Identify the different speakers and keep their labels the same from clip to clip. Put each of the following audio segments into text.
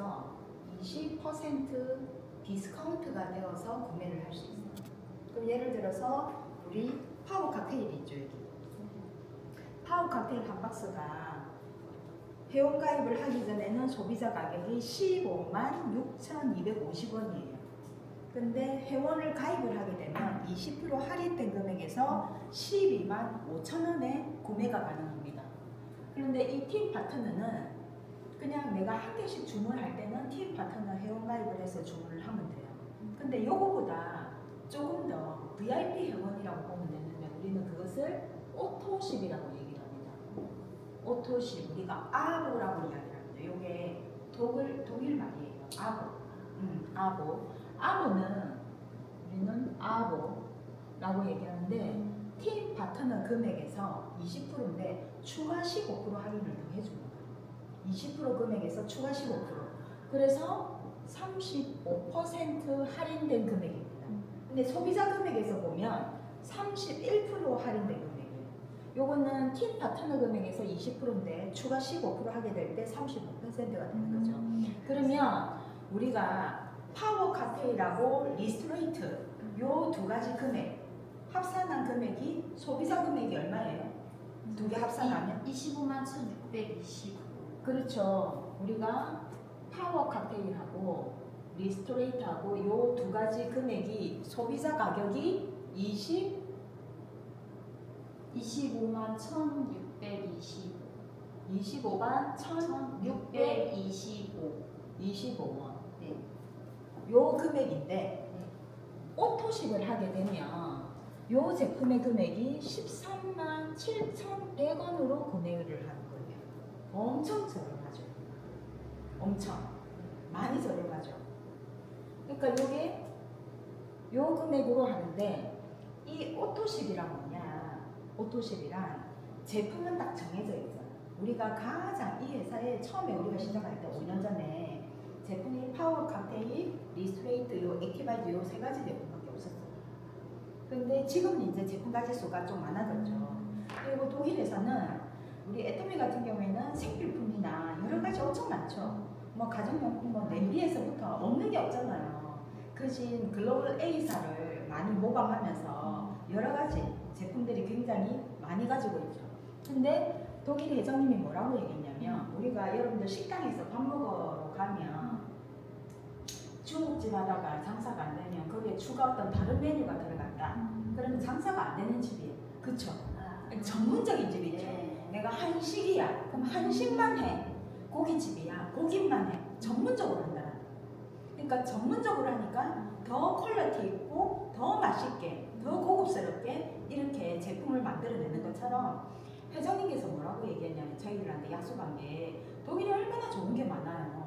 Speaker 1: 금액에서 20% 디스카운트가 되어서 구매를 할 수 있어요. 그럼 예를 들어서 우리 파워 칵테일이 있죠, 여기. 파워 칵테일 한 박스가 회원 가입을 하기 전에는 소비자 가격이 156,250원이에요. 근데 회원을 가입을 하게 되면 20% 할인된 금액에서 125,000원에 구매가 가능합니다. 그런데 이 팀 파트너는 그냥 내가 한 개씩 주문할 때는 팀 파트너 회원 가입을 해서 주문을 하면 돼요. 근데 요거보다 조금 더 VIP 회원이라고 보면 되는데 우리는 그것을 오토십이라고 얘기를 합니다. 오토십, 우리가 아보라고 이야기를 합니다. 요게 독일 말이에요. 아보. 아보는 우리는 아보라고 얘기하는데 팀 파트너 금액에서 20%인데 추가 15% 할인을 더 해줍니다. 20% 금액에서 추가 15%. 그래서 35% 할인된 금액입니다. 근데 소비자 금액에서 보면 31% 할인된 금액이에요. 요거는 팀 파트너 금액에서 20%인데 추가 15% 하게 될 때 35%가 되는 거죠. 그러면 우리가 파워 칵테일하고 리스토레이트 요 두 가지 금액 합산한 금액이 소비자 금액이 얼마예요? 두 개 합산하면
Speaker 2: 251,625.
Speaker 1: 그렇죠. 우리가 파워 칵테일하고 리스토레이트하고 요 두 가지 금액이 소비자 가격이
Speaker 2: 25만 1,625.
Speaker 1: 25만 1,625 25원.
Speaker 2: 네.
Speaker 1: 요 금액인데 오토십을 하게 되면 요 제품의 금액이 13만 7,100원으로 구매를 하는 거예요. 엄청 저렴하죠. 엄청 많이 저렴하죠. 그러니까 요게 요 금액으로 하는데 이 오토십이란 뭐냐? 오토십이란 제품은 딱 정해져 있잖아. 우리가 가장 이 회사에 처음에 우리가 시작할 때 5년 전에 제품이 파워 칵테일, 리스토레이트, 요 액티바이즈 요 세 가지 제품밖에 없었어요. 근데 지금은 이제 제품 가지 수가 좀 많아졌죠. 그리고 독일에서는 우리 애터미 같은 경우에는 생필품이나 여러 가지 엄청 많죠. 뭐 가정용품, 뭐 냄비에서부터 없는 게 없잖아요. 그진 글로벌 A사를 많이 모방하면서 여러 가지 제품들이 굉장히 많이 가지고 있죠. 근데 독일 회장님이 뭐라고 얘기했냐면 우리가 여러분들 식당에서 밥 먹으러 가면 중국집 하다가 장사가 안 되면 거기에 추가 어떤 다른 메뉴가 들어갔다. 그러면 장사가 안 되는 집이에요. 그쵸? 전문적인 집이죠.
Speaker 2: 네.
Speaker 1: 내가 한식이야. 그럼 한식만 해. 고깃집이야. 고깃만 해. 전문적으로 한다. 그러니까 전문적으로 하니까 더 퀄리티 있고 더 맛있게 더 고급스럽게 이렇게 제품을 만들어내는 것처럼 회장님께서 뭐라고 얘기했냐면 저희들한테 약속한 게 독일이 얼마나 좋은 게 많아요.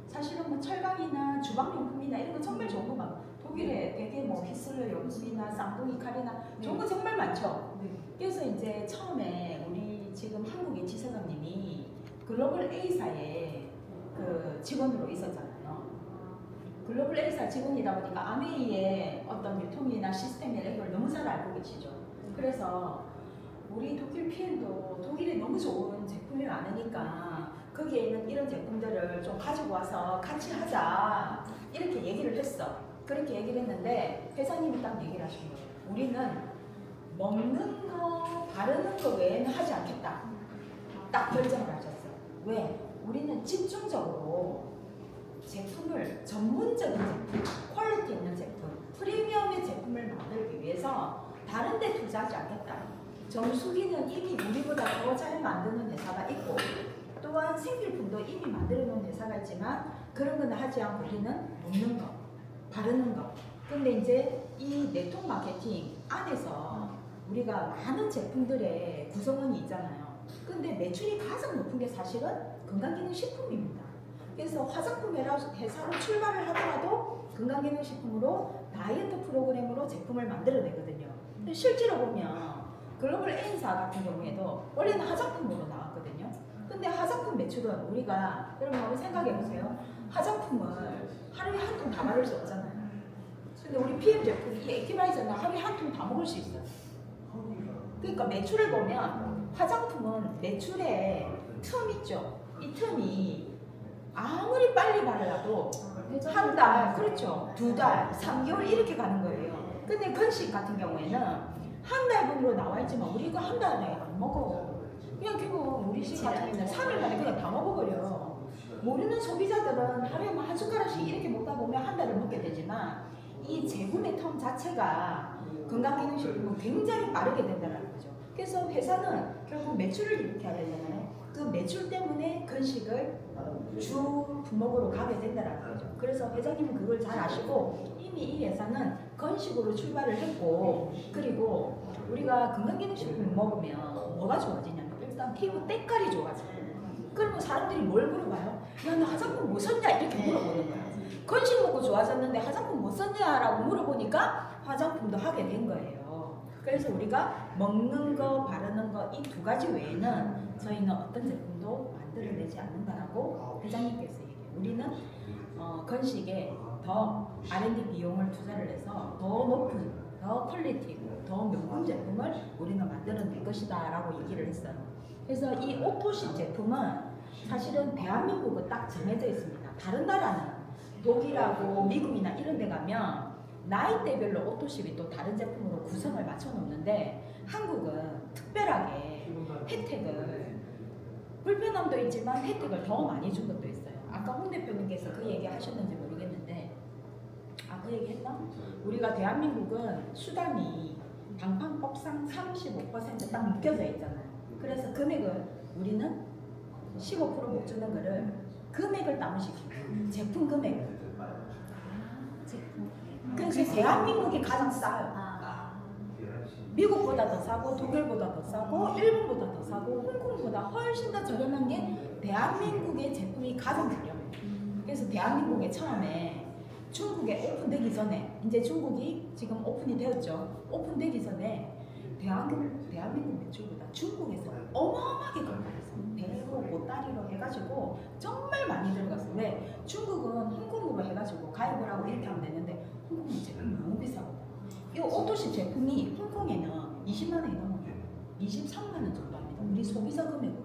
Speaker 1: 사실은 뭐 철강이나 주방용품이나 이런 거 정말 좋은 거 많아요. 독일에 되게 뭐 히슬러 용품이나 쌍둥이 칼이나 좋은 거 정말 많죠. 그래서 이제 처음에 우리 지금 한국인 지사장님이 글로벌 A사에 그 직원으로 있었잖아요. 글로벌 A사 직원이다 보니까 아메이의 어떤 유통이나 시스템이나 이런 걸 너무 잘 알고 계시죠. 그래서 우리 독일 PM도 독일에 너무 좋은 제품이 많으니까 거기에 있는 이런 제품들을 좀 가지고 와서 같이 하자 이렇게 얘기를 했어. 그렇게 얘기를 했는데 회장님이 딱 얘기를 하신 거예요. 우리는 먹는 거 바르는 거 외에는 하지 않겠다. 딱 결정을 하셨어요. 왜? 우리는 집중적으로 제품을 전문적인 제품, 퀄리티 있는 제품, 프리미엄의 제품을 만들기 위해서 다른 데 투자하지 않겠다. 정수기는 이미 우리보다 더 잘 만드는 회사가 있고 또한 생필품도 이미 만들어 놓은 회사가 있지만 그런 건 하지 않고 우리는 먹는 거, 바르는 거. 근데 이제 이 네트워크 마케팅 안에서 우리가 많은 제품들의 구성원이 있잖아요. 근데 매출이 가장 높은 게 사실은 건강기능식품입니다. 그래서 화장품 회사로 출발을 하더라도 건강기능식품으로 다이어트 프로그램으로 제품을 만들어내거든요. 근데 실제로 보면 글로벌 A사 같은 경우에도 원래는 화장품으로 나왔거든요. 근데 화장품 매출은 우리가 여러분 한번 생각해 보세요. 화장품을 하루에 한 통 다 바를 수 없잖아요. 근데 우리 PM 제품 이 액티바이저는 하루에 한 통 다 먹을 수 있어요. 그러니까 매출을 보면 화장품은 매출에 틈 있죠. 이 틈이 아무리 빨리 바르라도 한 달, 그렇죠. 2달, 3개월 이렇게 가는 거예요. 근데 건식 같은 경우에는 한 달분으로 나와 있지만 우리 이거 한 달에 안 먹어. 그냥 기본 우리 집 같은 경우는 3일 만에 그냥 다 먹어버려. 모르는 소비자들은 하루에 뭐 한 숟가락씩 이렇게 먹다 보면 한 달을 먹게 되지만 이 제품의 텀 자체가 건강기능식품은 굉장히 빠르게 된다는 거죠. 그래서 회사는 결국 매출을 일으켜야 되잖아요. 그 매출 때문에 건식을 주 품목으로 가게 된다는 거죠. 그래서 회장님은 그걸 잘 아시고 이미 이 회사는 건식으로 출발을 했고, 그리고 우리가 건강기능식품 먹으면 뭐가 좋아지냐면 일단 피부 때깔이 좋아져요. 그러면 사람들이 뭘 물어봐요? 야, 너 화장품 뭐 썼냐? 이렇게 물어보는 거야. 건식 먹고 좋아졌는데 화장품 뭐 썼냐라고 물어보니까 화장품도 하게 된 거예요. 그래서 우리가 먹는 거, 바르는 거 이 2가지 외에는 저희는 어떤 제품도 만들어내지 않는다라고 회장님께서 얘기해요. 우리는 건식에 더 R&D 비용을 투자를 해서 더 높은, 더 퀄리티고 더 명품 제품을 우리는 만들어낼 것이다 라고 얘기를 했어요. 그래서 이 오토십 제품은 사실은 대한민국은 딱 정해져 있습니다. 다른 나라는 독일하고 미국이나 이런 데 가면 나이대별로 오토십이 또 다른 제품으로 구성을 맞춰 놓는데 한국은 특별하게 혜택을, 불편함도 있지만 혜택을 더 많이 준 것도 있어요. 아까 홍 대표님께서 그 얘기 하셨는지 모르겠는데, 그 얘기 했나? 우리가 대한민국은 수당이 당판법상 35%딱 묶여져 있잖아요. 그래서 금액을 우리는 15%못 주는 거를 금액을 다운시키고 제품 금액을. 그래서 대한민국이 가장 싸요. 미국보다 더 싸고 독일보다 더 싸고 일본보다 더 싸고 홍콩보다 훨씬 더 저렴한 게 대한민국의 제품이 가장 저렴해요. 그래서 대한민국에 처음에 중국에 오픈되기 전에, 이제 중국이 지금 오픈이 되었죠. 오픈되기 전에 대한민국 매출보다 중국에서 어마어마하게 들어갔어요. 배로 보따리로 해가지고 정말 많이 들어갔어요. 왜? 중국은 홍콩으로 해가지고 가입을 하고 이렇게 하면 되는데 홍콩은 제품이 너무 비싸거든요. 이 오토십 제품이 홍콩에는 20만 원이 넘어요. 23만 원 정도 합니다. 우리 소비자 금액으로.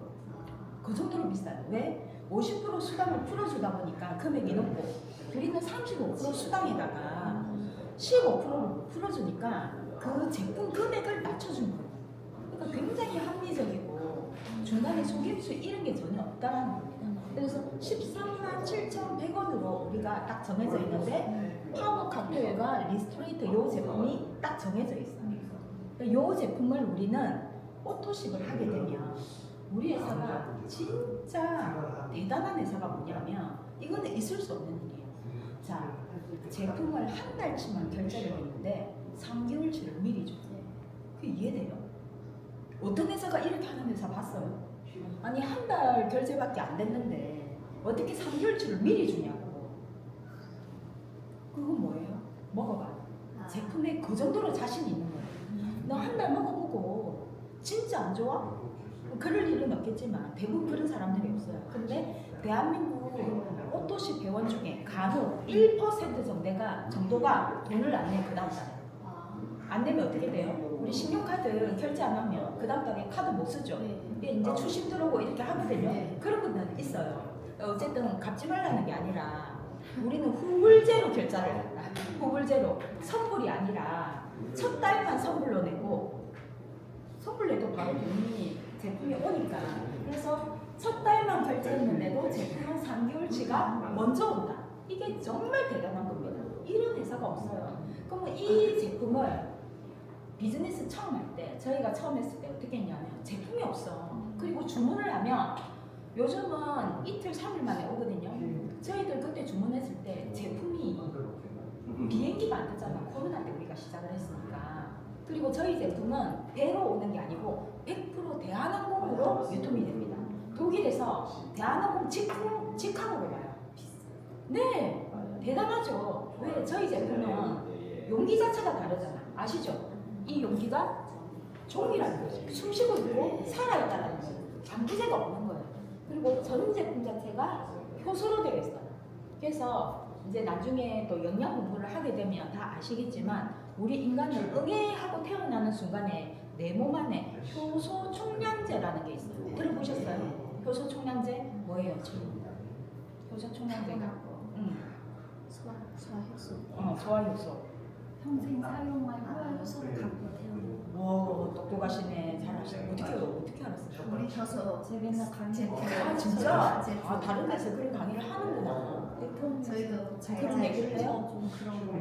Speaker 1: 그 정도로 비싸요. 왜? 50% 수당을 풀어주다 보니까 금액이 높고, 우리는 35% 수당에다가 15%를 풀어주니까 그 제품 금액을 낮춰준 거예요. 그러니까 굉장히 합리적이고 중간에 속임수 이런 게 전혀 없다라는 겁니다. 그래서 13만 7,100원으로 우리가 딱 정해져 있는데 파워 칵테일과 리스토레이트 요 제품이 딱 정해져 있어요. 요 제품을 우리는 오토십을 하게 되면 우리 회사가 진짜 대단한 회사가 뭐냐면, 이거는 있을 수 없는 일이에요. 자, 제품을 한 달치만 결제를 했는데 3개월치를 미리 줬어요. 그게 이해돼요? 어떤 회사가 이렇게 하는 회사 봤어요? 아니 한 달 결제밖에 안 됐는데 어떻게 3개월치를 미리 주냐고. 그건 뭐예요? 먹어봐. 제품에 그 정도로 자신 있는 거예요. 너 한 달 먹어보고 진짜 안 좋아? 그럴 일은 없겠지만 대부분 그런 사람들이 없어요. 근데 대한민국 오토십 회원 중에 간혹 1% 정도가 돈을 안 내, 그 다음 달에. 안 내면 어떻게 돼요? 우리 신용카드 결제 안 하면 그 다음 달에 카드 못 쓰죠. 근데 이제 추심 들어오고 이렇게 하거든요. 그런 분들은 있어요. 어쨌든 갚지 말라는 게 아니라 우리는 후불제로 결제를 한다. 후불제로. 선불이 아니라 첫 달만 선불로 내고, 선불 내도 바로 돈이 제품이 오니까. 그래서 첫 달만 결제했는데도 제품은 3개월치가 먼저 온다. 이게 정말 대단한 겁니다. 이런 회사가 없어요. 그러면 이 제품을 비즈니스 처음 할 때, 저희가 처음 했을 때 어떻게 했냐면 제품이 없어. 그리고 주문을 하면 요즘은 이틀 3일 만에 오거든요. 저희들 그때 주문했을 때 제품이 비행기가 안 뜨잖아. 코로나 때 우리가 시작을 했으니까. 그리고 저희 제품은 배로 오는 게 아니고 100% 대한항공으로 유통이 됩니다. 독일에서 대한항공 직항으로 와요. 네, 대단하죠. 왜? 저희 제품은 용기 자체가 다르잖아. 아시죠? 이 용기가 종이라는 거죠. 숨쉬고 있고 살아있다는 거죠. 장기제가 없는 거예요. 그리고 전 제품 자체가 효소로 되어 있어요. 그래서 이제 나중에 또 영양 공부를 하게 되면 다 아시겠지만 우리 인간을 응애하고 태어나는 순간에 내 몸 안에 효소 총량제라는 게 있어요. 들어보셨어요? 효소 총량제 뭐예요? 지금? 효소 총량제가
Speaker 2: 타고나고 소화효소
Speaker 1: 소화효소.
Speaker 2: 평생 사용할 소화효소를 갖고 태어난
Speaker 1: 와 똑똑하시네. 잘하시네. 어떻게 알았어요?
Speaker 3: 우리 가서
Speaker 2: 제가 맨날 강의
Speaker 1: 아 진짜? 아 다른 데서 그런 강의를 하는구나.
Speaker 3: 저희도
Speaker 1: 그런 얘기를 해요?
Speaker 2: 좀 그런 거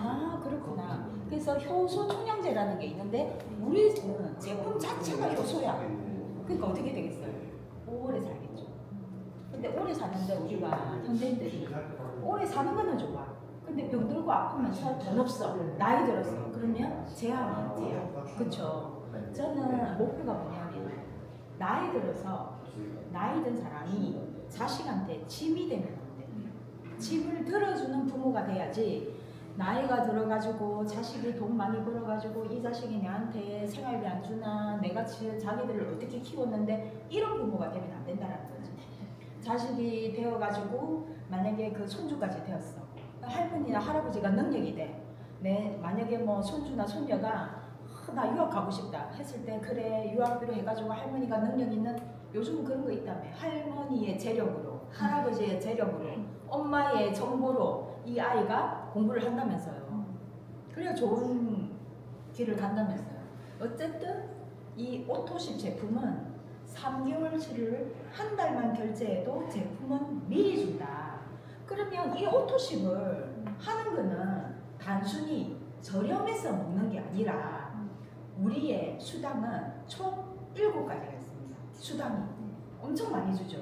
Speaker 1: 아 그렇구나. 그래서 효소 총량제라는 게 있는데 우리는 제품 자체가 효소야. 그러니까 어떻게 되겠어요? 오래 살겠죠. 근데 오래 사는데 우리가 현대인들이 오래 사는 거는 좋아. 근데 병들고 아프면 살 돈 없어. 나이 들었어. 그러면 제한이에요. 제한. 그쵸? 저는 목표가 뭐냐면 나이 들어서 나이 든 사람이 자식한테 짐이 되면 안 돼. 짐을 들어주는 부모가 돼야지. 나이가 들어가지고 자식이 돈 많이 벌어가지고 이 자식이 내한테 생활비 안 주나 내가 자기들을 어떻게 키웠는데 이런 부모가 되면 안 된다는 거지. 자식이 되어가지고 만약에 그 손주까지 되었어. 할머니나 할아버지가 능력이 돼. 만약에 뭐 손주나 손녀가 나 유학 가고 싶다 했을 때 그래 유학비로 해가지고 할머니가 능력 있는 요즘은 그런 거 있다며. 할머니의 재력으로 할아버지의 재력으로 엄마의 정보로 이 아이가 공부를 한다면서요. 그래야 좋은 길을 간다면서요. 어쨌든 이 오토십 제품은 3개월치를 한 달만 결제해도 제품은 미리 준다. 그러면 이 오토십을 하는 거는 단순히 저렴해서 먹는 게 아니라 우리의 수당은 총 7가지가 있습니다. 수당이 엄청 많이 주죠.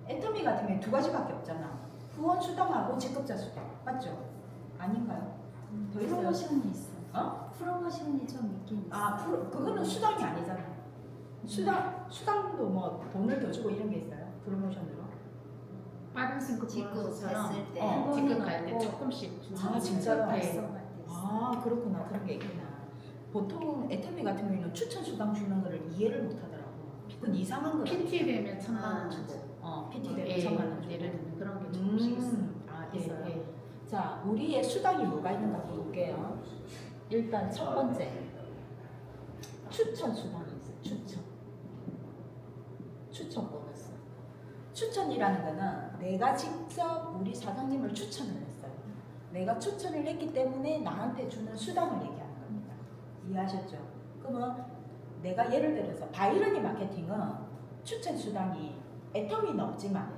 Speaker 1: 애터미 같은 경우에 2가지밖에 없잖아. 후원 수당하고 직급자 수당. 맞죠? 아닌가요? 더 있어요?
Speaker 2: 프로모션이 있어.
Speaker 1: 어?
Speaker 2: 프로모션이 좀 있긴 있어.
Speaker 1: 그거는 수당이 아니잖아. 수당도 뭐 돈을 더 주고 이런 게 있어요. 프로모션으로.
Speaker 4: 빠른 승급
Speaker 3: 직급
Speaker 4: 보너스처럼
Speaker 3: 했을 때
Speaker 4: 직급 갈 때
Speaker 2: 어.
Speaker 4: 조금씩 주는
Speaker 1: 아, 진짜요?
Speaker 4: 네.
Speaker 2: 달성할 때 있어.
Speaker 1: 아 그렇구나. 그런 게 있구나. 보통 애터미 같은 경우에는 추천 수당 주는 거를 이해를 못 하더라고. 그건 이상한 거.
Speaker 4: PT 되면 1,000만 원 주고
Speaker 1: PT 되면
Speaker 4: 예,
Speaker 1: 1,000만 원 주고.
Speaker 4: 예를 들면 그런 게 조금씩 있어요.
Speaker 1: 있어요.
Speaker 4: 예, 예.
Speaker 1: 자, 우리의 수당이 뭐가 있는가 볼게요. 일단 첫 번째 추천 수당이 있어요. 추천 보너스. 추천이라는 거는 내가 직접 우리 사장님을 추천을 했어요. 내가 추천을 했기 때문에 나한테 주는 수당을 얘기하는 겁니다. 이해하셨죠? 그러면 내가 예를 들어서 바이러니 마케팅은 추천 수당이 애터미는 없지만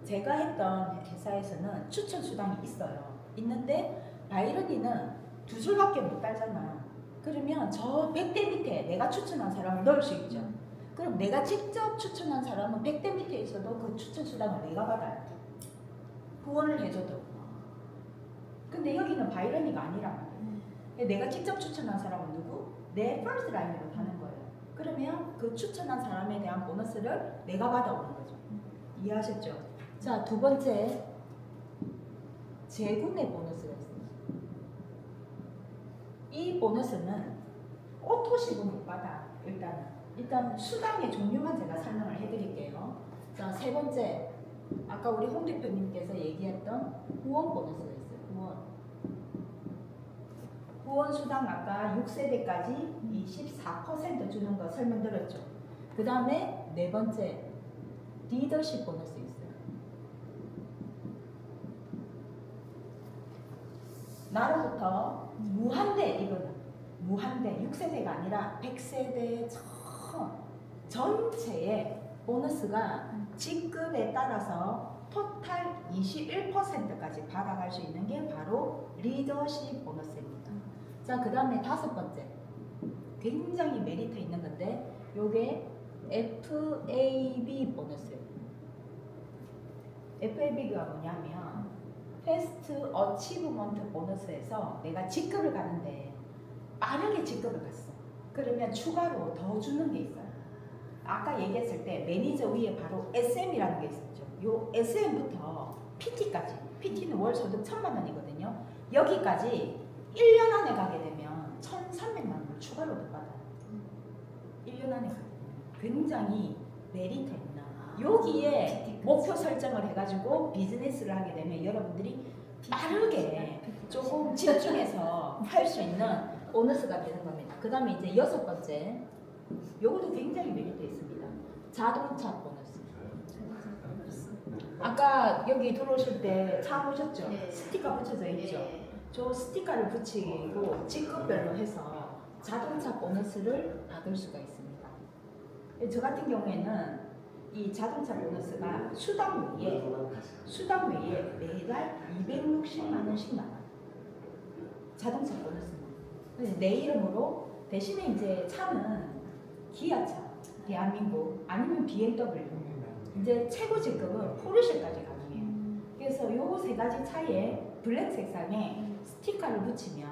Speaker 1: 제가 했던 회사에서는 추천 수당이 있어요. 있는데 바이러니는 2줄밖에 못 달잖아. 그러면 저 100대 밑에 내가 추천한 사람을 넣을 수 있죠. 그럼 내가 직접 추천한 사람은 100대 밑에 있어도 그 추천 수당을 내가 받아요. 후원을 해줘도. 근데 여기는 바이러니가 아니란 말이에요. 내가 직접 추천한 사람은 누구? 내 퍼스트 라인으로 가는 거예요. 그러면 그 추천한 사람에 대한 보너스를 내가 받아오는 거죠. 이해하셨죠? 자, 2번째 재구매 보너스가 있습니다. 이 보너스는 오토십은 못 받아. 일단 수당의 종류만 제가 설명을 해드릴게요. 자, 3번째 아까 우리 홍 대표님께서 얘기했던 후원 보너스가 있어요. 후원 수당 아까 6세대까지 24% 주는 거 설명드렸죠. 그 다음에 4번째 리더십 보너스 있어요. 나로부터 무한대, 이거는 무한대 6세대가 아니라 100세대 전체의 보너스가 직급에 따라서 토탈 21%까지 받아갈 수 있는 게 바로 리더십 보너스입니다. 자, 그 다음에 5번째 굉장히 메리트 있는 건데 요게 FAB 보너스예요. FAB가 뭐냐면 패스트 어치브먼트 보너스에서 내가 직급을 가는데 빠르게 직급을 갔어. 그러면 추가로 더 주는 게 있어요. 아까 얘기했을 때 매니저 위에 바로 SM이라는 게 있었죠. 요 SM부터 PT까지. PT는 월 소득 1,000만 원이거든요. 여기까지 1년 안에 가게 되면 1,300만 원을 추가로 더 받아요. 1년 안에 가게 되면 굉장히 메리트 있나. 여기에 목표 설정을 해가지고 비즈니스를 하게 되면 여러분들이 빠르게 조금 집중해서 할 수 있는 보너스가 되는 겁니다. 그 다음에 이제 6번째, 요것도 굉장히 메리트 있습니다. 자동차 보너스. 아까 여기 들어오실 때 차 보셨죠?
Speaker 2: 네.
Speaker 1: 스티커 붙여져 있죠?
Speaker 2: 네.
Speaker 1: 저 스티커를 붙이고 직급별로 해서 자동차 보너스를 받을 수가 있습니다. 저 같은 경우에는 이 자동차 보너스가 수당 외에 매달 260만 원씩 나와요. 자동차 보너스는. 그래서 내 이름으로 대신에 이제 차는 기아차, 대한민국 아니면 BMW. 이제 최고 직급은 포르쉐까지 가능해요. 그래서 요 세 가지 차에 블랙 색상에 스티커를 붙이면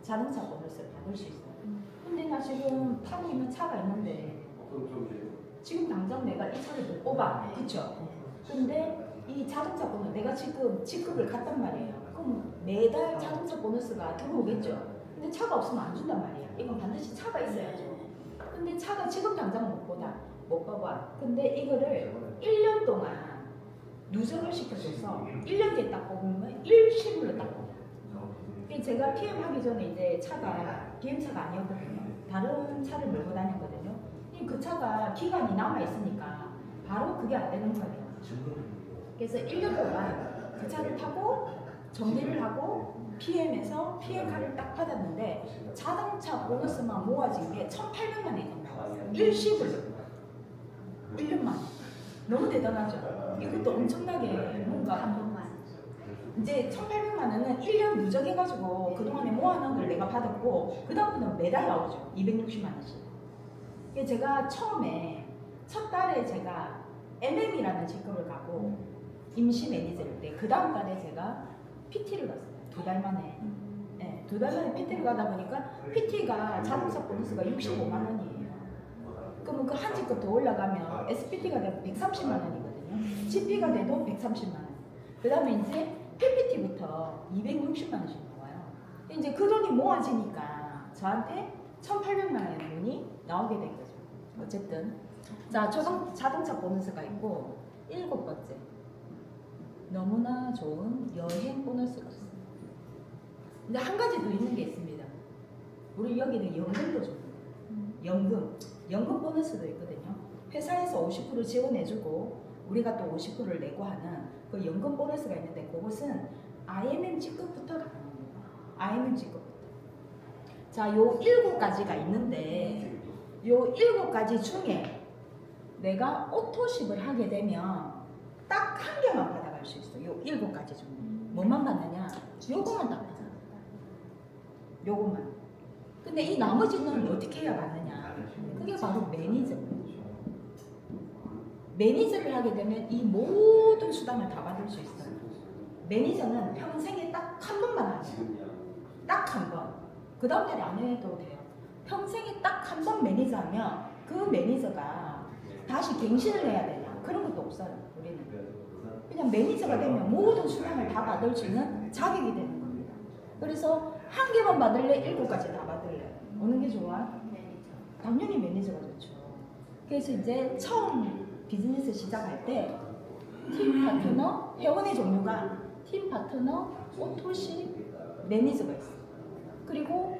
Speaker 1: 자동차 보너스를 받을 수 있어요. 근데 나 지금 타고 있는 차가 있는데 지금 당장 내가 이 차를 못 뽑아. 그쵸? 근데 이 자동차 보너스 내가 지금 직급을 갔단 말이에요. 그럼 매달 자동차 보너스가 들어오겠죠? 근데 차가 없으면 안 준단 말이야. 이건 반드시 차가 있어야죠. 근데 차가 지금 당장 못 뽑아. 근데 이거를 1년 동안 누적을 시켜줘서 1년 뒤에 딱 뽑으면 일시불로 딱 뽑아. 제가 PM 하기 전에 이제 차가 BM차가 아니었거든요. 다른 차를 몰고 다녔거든요. 그 차가 기간이 남아있으니까 바로 그게 안 되는 거예요. 그래서 1년 동안 그 차를 타고 정리를 하고 PM에서 PM카를 딱 받았는데 자동차 보너스만 모아진 게 1,800만 원이 나왔어요. 일시불로 1년 만에. 너무 대단하죠? 이것도 엄청나게 뭔가
Speaker 2: 한 번만.
Speaker 1: 이제 1,800만 원은 1년 누적해가지고 그동안에 모아놓은 걸 내가 받았고 그 다음부터는 매달 나오죠. 260만 원씩. 제가 처음에 첫 달에 제가 MM이라는 직급을 가고 임시 매니저일 때 그 다음 달에 제가 PT를 갔어요. 2달 만에. 네, 2달 만에 PT를 가다 보니까 PT가 자동차 보너스가 65만 원이에요. 그러면 그 한 직급 더 올라가면 SPT가 되면 130만 원이거든요. GP가 돼도 130만 원. 그 다음에 이제 PPT부터 260만 원씩 나와요. 이제 그 돈이 모아지니까 저한테 1,800만 원의 돈이 나오게 된 거죠. 어쨌든 자 자동차 보너스가 있고 7번째 너무나 좋은 여행 보너스가 있어요. 근데 한 가지 더 있는 게 있습니다. 우리 여기는 연금도 줍니다. 연금 보너스도 있거든요. 회사에서 50% 지원해주고 우리가 또 50%를 내고 하는 그 연금 보너스가 있는데 그것은 IMM 직급부터 가능합니다. IMM 직급부터. 자, 요 7가지가 있는데 요 7가지 중에 내가 오토십을 하게 되면 딱 한 개만 받아갈 수 있어. 요 7가지 중에. 뭐만 받느냐? 요거만 딱 받아. 요것만. 근데 이 나머지는 어떻게 해야 받느냐? 그게 바로 매니저. 매니저를 하게 되면 이 모든 수당을 다 받을 수 있어요. 매니저는 평생에 딱 한 번만 하면 딱 한 번. 그 다음 달에 안 해도 돼요. 평생에 딱 한 번 매니저 하면 그 매니저가 다시 갱신을 해야 되냐? 그런 것도 없어요. 우리는. 그냥 매니저가 되면 모든 수당을 다 받을 수 있는 자격이 되는 겁니다. 그래서 한 개만 받을래? 7가지 다 받을래? 어느 게 좋아? 당연히 매니저가 좋죠. 그래서 이제 처음 비즈니스 시작할 때 팀 파트너, 회원의 종류가 팀 파트너, 오토십, 매니저가 있어요. 그리고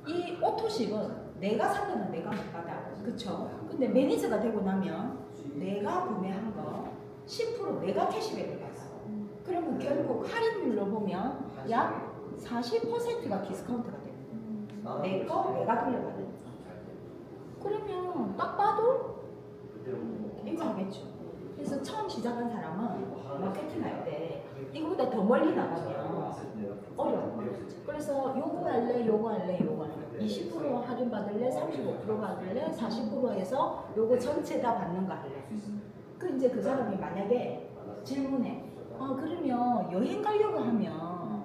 Speaker 1: 이 오토십은 내가 산 거는 내가 못 받아. 그쵸? 근데 매니저가 되고 나면 내가 구매한 거 10% 내가 캐시백을 받아. 그러면 결국 할인율로 보면 약 40%가 디스카운트가 됩니다. 내 거 내가 돌려받으니까. 그러면 딱 봐도 이거 하겠죠. 그래서 처음 시작한 사람은 마케팅 할 때 이거보다 더 멀리 나가면 어려워. 그래서 요거 할래, 요거 할래, 요거 할래. 20% 할인 받을래, 35% 받을래, 40% 해서 요거 전체 다 받는 거 할래. 이제 그 사람이 만약에 질문해. 그러면 여행 가려고 하면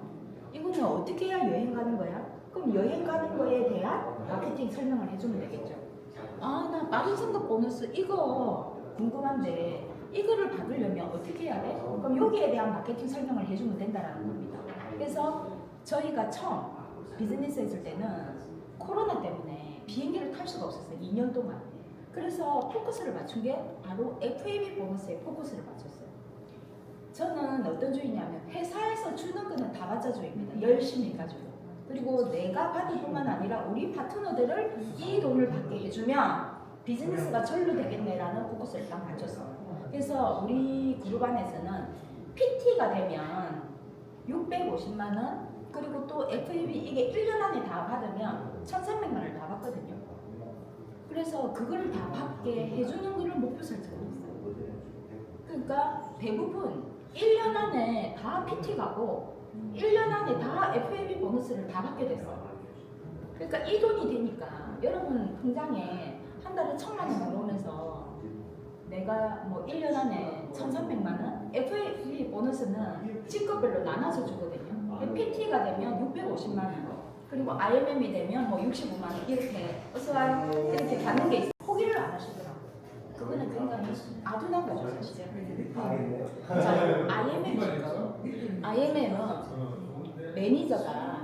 Speaker 1: 이거는 어떻게 해야 여행 가는 거야? 그럼 여행 가는 거에 대한 마케팅 설명을 해주면 되겠죠. 나 빠른 승급 보너스 이거 궁금한데 이거를 받으려면 어떻게 해야 돼? 그럼 여기에 대한 마케팅 설명을 해주면 된다는 겁니다. 그래서 저희가 처음 비즈니스 했을 때는 코로나 때문에 비행기를 탈 수가 없었어요. 2년 동안. 그래서 포커스를 맞춘 게 바로 FAB 보너스에 포커스를 맞췄어요. 저는 어떤 주의냐면 회사에서 주는 거는 다 받자 주의입니다. 열심히 해가지고. 그리고 내가 받을 뿐만 아니라 우리 파트너들을 이 돈을 받게 해주면 비즈니스가 절로 되겠네라는 포커스를 딱 맞췄어요. 그래서 우리 그룹 안에서는 PT가 되면 650만 원, 그리고 또 FAB 이게 1년 안에 다 받으면 1,300만 원을 다 받거든요. 그래서 그걸 다 받게 해주는 거를 목표 설정했어요. 그러니까 대부분 1년 안에 다 PT 가고 1년 안에 다 FAB 보너스를 다 받게 됐어요. 그러니까 이 돈이 되니까 여러분 통장에 한 달에 1,000만 원 들어오면서 내가 뭐 1년 안에 1,300만 원, FAB 보너스는 직급별로 나눠서 주거든요. PT가 되면 650만 원, 그리고 IMM이 되면 뭐 65만 원 이렇게 어서와요 이렇게 받는 게 있어요. 포기를 안 하시더라고요. 그거는 굉장히 아둔한 거죠 사실. 자, IMM은 매니저가,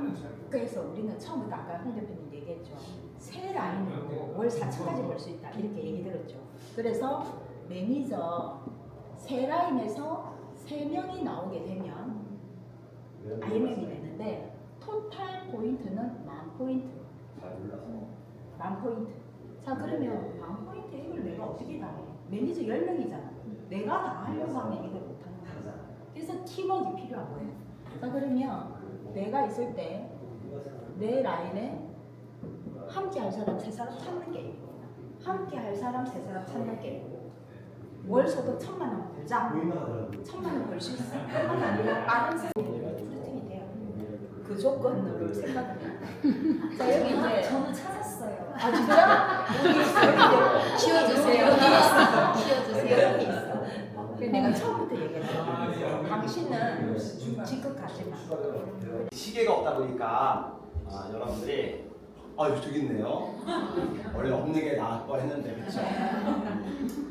Speaker 1: 그래서 우리는 처음부터 아까 홍 대표님 얘기했죠. 세 라인으로 월 4천까지 벌 수 있다 이렇게 얘기 들었죠. 그래서 매니저 세 라인에서 3명이 나오게 되면 IMM이 되는데 토탈 포인트는 10,000포인트. 10,000포인트. 자 그러면 10,000포인트 이걸 내가 어떻게 다 해? 매니저 10명이잖아. 내가 다 하려고 하면 이걸 못하는 거야. 그래서 팀워크가 필요한 거예요. 자 그러면 내가 있을 때 내 라인에 함께 할 사람 3사람 찾는 게임이고, 함께 할 사람 3사람 찾는 게임이고, 월 소득 1,000만 원 벌자. 1,000만 원 벌 수 있어. 그건 아니라 빠른 세팅이 돼요. 그 조건으로 생각을 해요. 자 여기 이제
Speaker 2: 저는 찾았어요.
Speaker 1: 아 진짜? 여기 있어.
Speaker 2: 키워주세요.
Speaker 1: 여기 있어. 그래서 내가 처음부터 얘기했어. 당신은 직급 가지 마.
Speaker 3: 시계가 없다 보니까 여러분들이 저기 있네요. 원래 없는 게 나을 뻔했는데 그렇죠?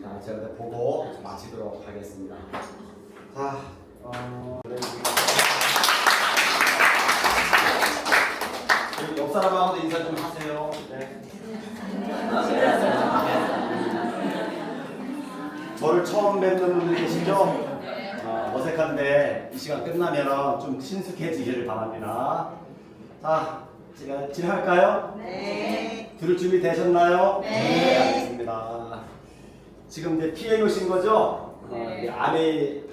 Speaker 3: 자, 제가 보고 마치도록 하겠습니다. 자, 옆 사람하고도 인사 좀 하세요. 네. 저를 처음 뵙는 분들 계시죠? 어색한데 이 시간 끝나면 좀 친숙해지기를 바랍니다. 자, 제가 진행할까요?
Speaker 5: 네.
Speaker 3: 들을 준비 되셨나요?
Speaker 5: 네.
Speaker 3: 알겠습니다. 지금 이제 PM 오신 거죠?
Speaker 5: 네.
Speaker 3: 안에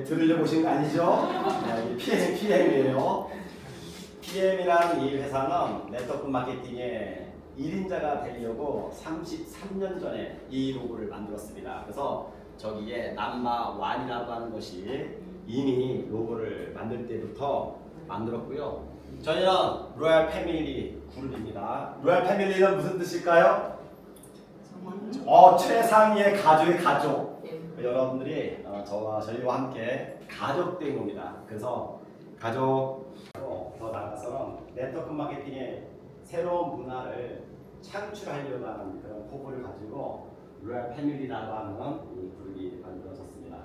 Speaker 3: 들으려고 오신 거 아니죠? 네, PM이에요. PM이라는 이 회사는 네트워크 마케팅의 1인자가 되려고 33년 전에 이 로고를 만들었습니다. 그래서 저기에 남마완이라고 하는 것이 이미 로고를 만들 때부터 만들었고요. 저희는 로얄 패밀리 그룹입니다. 로얄 패밀리는 무슨 뜻일까요? 최상위의 가족의 가족. 여러분들이 저희와 함께 가족된 겁니다. 그래서 가족 더 나아가서는 네트워크 마케팅의 새로운 문화를 창출하려고 하는 그런 포부를 가지고 로얄 패밀리라고 하는 이 그룹이 만들어졌습니다.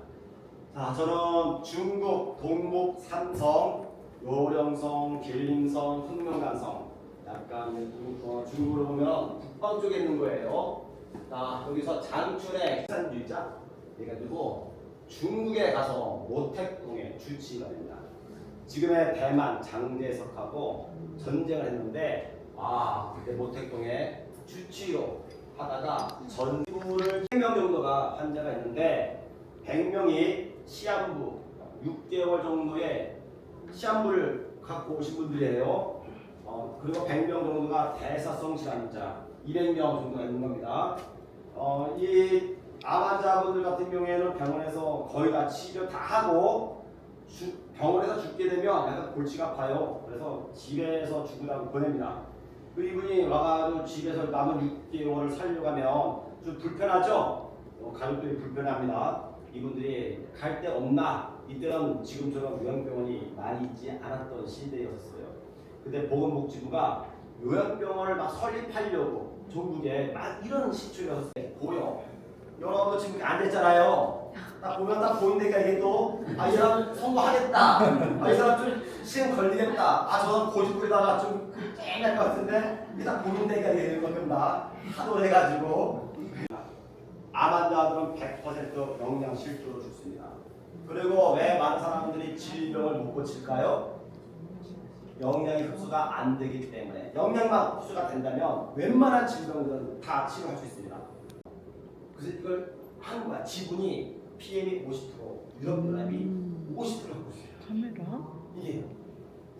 Speaker 3: 자, 저는 중국, 동북, 삼성, 요령성, 길림성, 흑명간성, 약간 중국으로 보면 북방 쪽에 있는 거예요. 자, 여기서 장춘의 생산유자 해가지고 중국에 가서 모택동에 주치가 됩니다. 지금의 대만 장제석하고 전쟁을 했는데 그때 모택동에 주치로 하다가 전부를 100명 정도가 환자가 있는데 100명이 시한부 6개월 정도의 시한부를 갖고 오신 분들이에요. 그리고 100명 정도가 대사성 질환자 200명 정도가 있는 겁니다. 이 암 환자분들 같은 경우에는 병원에서 거의 다 치료 다 하고 병원에서 죽게 되면 약간 골치가 아파요. 그래서 집에서 죽으라고 보냅니다. 이분이 와가지고 집에서 남은 6개월을 살려고 하면 좀 불편하죠? 가족들이 불편합니다. 이분들이 갈 데 없나? 이때는 지금처럼 요양병원이 많이 있지 않았던 시대였어요. 근데 보건복지부가 요양병원을 막 설립하려고 전국에 막 이런 시초였을 때 보여. 여러분도 지금 안 됐잖아요. 딱 보면 딱 보인다니까 이게 또 이 사람 선거하겠다. 이 사람 좀 시간 걸리겠다. 저는 고집부리다가 좀 쨍할 것 같은데 이게 딱 보인다니까 이게 되는 겁니다. 하도 해가지고 암 환자들은 100% 영양 실조로 죽습니다. 그리고 왜 많은 사람들이 질병을 못 고칠까요? 영양이 흡수가 안 되기 때문에. 영양만 흡수가 된다면 웬만한 질병들은 다 치료할 수 있습니다. 그래서 이걸 한국과 지분이 PM이 50%, 유럽연합이 50% 갖고 있어요.
Speaker 5: 카메라?
Speaker 3: 이게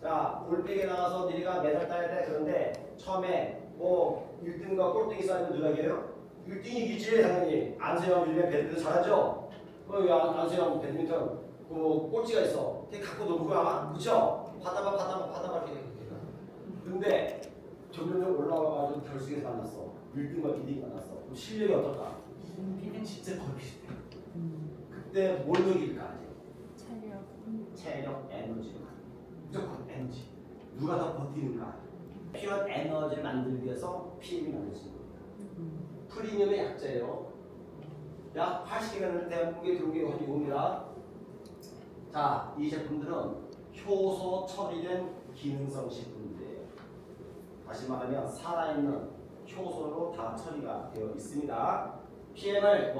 Speaker 3: 자 올림픽에 나가서 니네가 메달 따야 돼. 그런데 처음에 뭐 1등과 꼴등이 쌓이면 누가 이겨요? 1등이 이기지 당연히. 안세영 요즘에 배드민턴 잘하죠? 안세영 배드민턴 그 꼴찌가 있어. 걔 갖고 놀 거야. 그쵸? 받아봐 이렇게. 근데 점점 올라와가지고 결승에서 만났어. 1등과 2등이 만났어. 그럼 실력이 어떨까? 2등은 진짜 거의 비슷해. 그때 뭘 이길까? 체력, 에너지로 가는 거야. 무조건 에너지. 누가 더 버티는가? 필요한 에너지를 만들기 위해서 PM이 만들어진 거예요. 프리미엄의 약자예요. 약 80개가 대한민국에 들어온 게 거의 이겁니다. 자, 이 제품들은 효소 처리된 기능성 식품인데요. 다시 말하면 살아있는 효소로 다 처리가 되어 있습니다. PM을